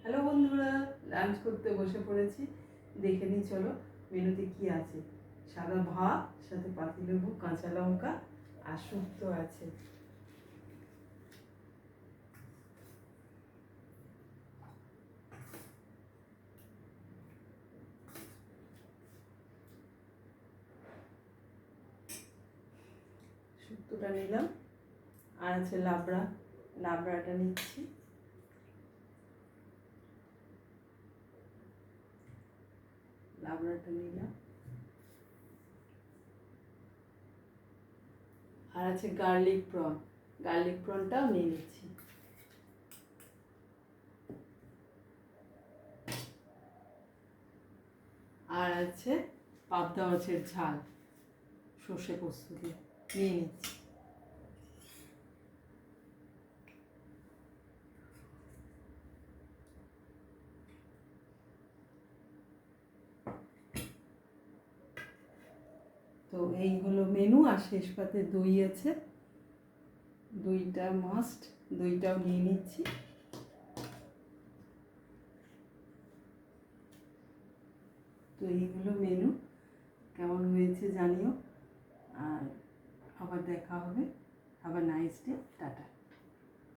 Hello বন্ধুরা, lunch করতে বসে পড়েছি। দেখে নিই চলো মেনুতে কি আছে। সাদা ভাত, সাথে পাতিলেবু, কাঁচা লঙ্কা আর শুক্তো আছে। শুক্তোটা নিলাম, আর আছে লাবড়া, লাবড়াটা নিচ্ছি। লাবড়াটা নিলাম, আর আছে গার্লিক প্রন, গার্লিক প্রনটাও নিয়ে নিচ্ছি। আর আছে পাবদা মাছের ঝাল সর্ষে পোস্ত দিয়ে নিয়ে নিচ্ছি। তো এই হলো মেনু। আর শেষ পাতে দই আছে, দইটা মাস্ট, দইটাও নিয়ে নিচ্ছি। তো এই হলো মেনু। কেমন হয়েছে জানিও, আর আবার দেখা হবে। Have a nice day, tata.